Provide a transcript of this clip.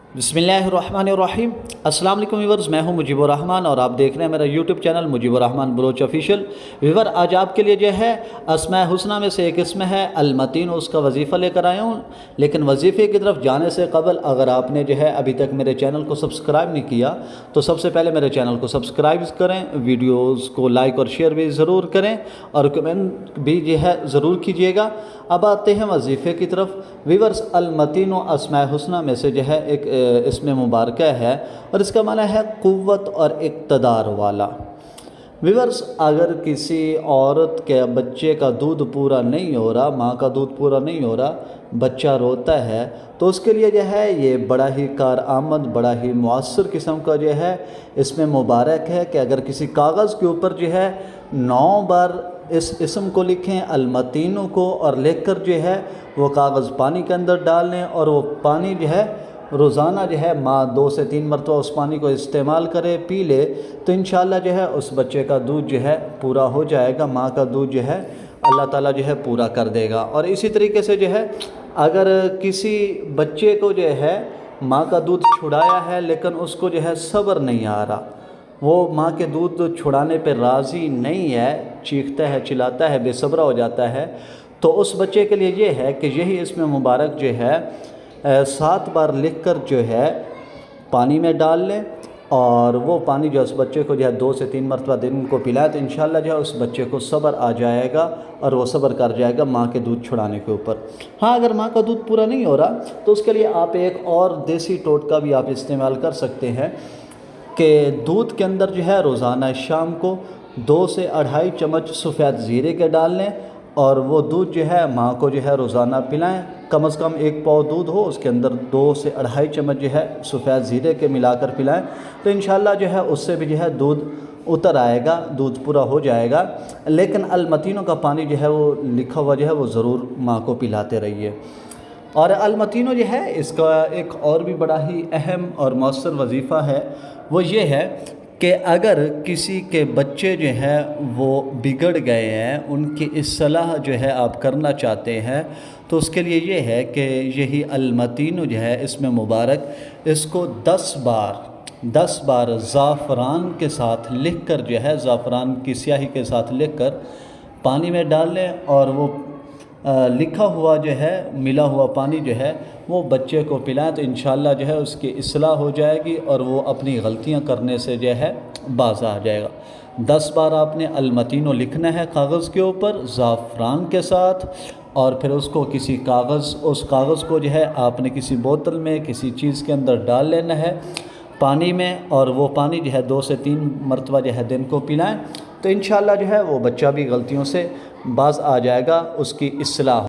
बिस्मिल्लाहिर्रहमानिर्रहीम। अस्सलाम वालेकुम व्यूअर्स, मैं हूं मुजीब रहमान और आप देख रहे हैं मेरा YouTube channel Mujeeb Rahman Baloch official. Viewer, आज आपके लिए जो है अस्माए हुस्ना में से एक इसम है अल-मतीन, उसका वजीफ़ा लेकर आया हूं। लेकिन वजीफ़े की तरफ जाने से कबल अगर आपने जो है अभी तक मेरे चैनल को सब्सक्राइब नहीं किया तो सबसे पहले मेरे चैनल को सब्सक्राइब करें, वीडियोज़ को लाइक और शेयर भी ज़रूर करें और कमेंट भी जो है ज़रूर कीजिएगा। अब आते हैं वजीफ़े की तरफ। व्यूअर्स, अल-मतीन अस्माए हुस्ना में से जो है एक इसमें मुबारक है और इसका माना है क़ुव्वत और इक़्तिदार वाला। व्यूअर्स, अगर किसी औरत के बच्चे का दूध पूरा नहीं हो रहा, माँ का दूध पूरा नहीं हो रहा, बच्चा रोता है, तो उसके लिए जो है ये बड़ा ही कारआमद, बड़ा ही मुअस्सर किस्म का जो है इसमें मुबारक है कि अगर किसी कागज़ के ऊपर जो है 9 बार इस इसम को लिखें, अल-मतीन को, और लिख कर जो है वो कागज़ पानी के अंदर डाल लें और वो पानी जो है रोज़ाना जो है माँ 2 से 3 मरतबा उस पानी को इस्तेमाल करे, पी ले, तो इंशाअल्लाह जो है उस बच्चे का दूध जो है पूरा हो जाएगा। माँ का दूध जो है अल्लाह ताला जो है पूरा कर देगा। और इसी तरीके से जो है अगर किसी बच्चे को जो है माँ का दूध छुड़ाया है लेकिन उसको जो है सब्र नहीं आ रहा, वो माँ के दूध छुड़ाने पर राज़ी नहीं है, चीखता है, चिल्लाता है, बेसब्रा हो जाता है, तो उस बच्चे के लिए ये है कि यही इसमें मुबारक जो है 7 बार लिख कर जो है पानी में डाल लें और वो पानी जो उस बच्चे को जो है 2 से 3 मरतबा दिन को पिलाए, तो इंशाअल्लाह जो है उस बच्चे को सब्र आ जाएगा और वो सब्र कर जाएगा माँ के दूध छुड़ाने के ऊपर। हाँ, अगर माँ का दूध पूरा नहीं हो रहा तो उसके लिए आप एक और देसी टोटका भी आप इस्तेमाल कर सकते हैं कि दूध के अंदर जो है रोज़ाना शाम को 2 से 2.5 चम्मच सफ़ेद ज़ीरे के डाल लें और वो दूध जो है माँ को जो है रोज़ाना पिलाएं। कम से कम 1 पाव दूध हो, उसके अंदर 2 से 2.5 चम्मच जो है सफ़ेद ज़ीरे के मिलाकर पिलाएं, तो इंशाअल्लाह जो है उससे भी जो है दूध उतर आएगा, दूध पूरा हो जाएगा। लेकिन अल-मतीनों का पानी जो है वो लिखा हुआ जो है वो ज़रूर माँ को पिलाते रहिए। और अल-मतीनों जो है इसका एक और भी बड़ा ही अहम और मौसर वजीफ़ा है, वो ये है कि अगर किसी के बच्चे जो हैं वो बिगड़ गए हैं, उनकी इस्लाह जो है आप करना चाहते हैं, तो उसके लिए ये है कि यही अल-मतीन जो है इसमें मुबारक, इसको 10 बार ज़ाफ़रान के साथ लिख कर जो है, ज़ाफ़रान की स्याही के साथ लिख कर पानी में डाल लें और वो लिखा हुआ जो है मिला हुआ पानी जो है वो बच्चे को पिलाएं, तो इंशाअल्लाह जो है उसकी इस्लाह हो जाएगी और वो अपनी गलतियां करने से जो है बाज आ जाएगा। 10 बार आपने अल-मतीन लिखना है कागज़ के ऊपर ज़ाफ़रान के साथ, और फिर उसको किसी उस कागज़ को जो है आपने किसी बोतल में किसी चीज़ के अंदर डाल लेना है पानी में, और वो पानी जो है 2 से 3 मरतबा जो है दिन को पिलाएं, तो इंशाअल्लाह जो है वो बच्चा भी गलतियों से बाज आ जाएगा, उसकी इस्लाह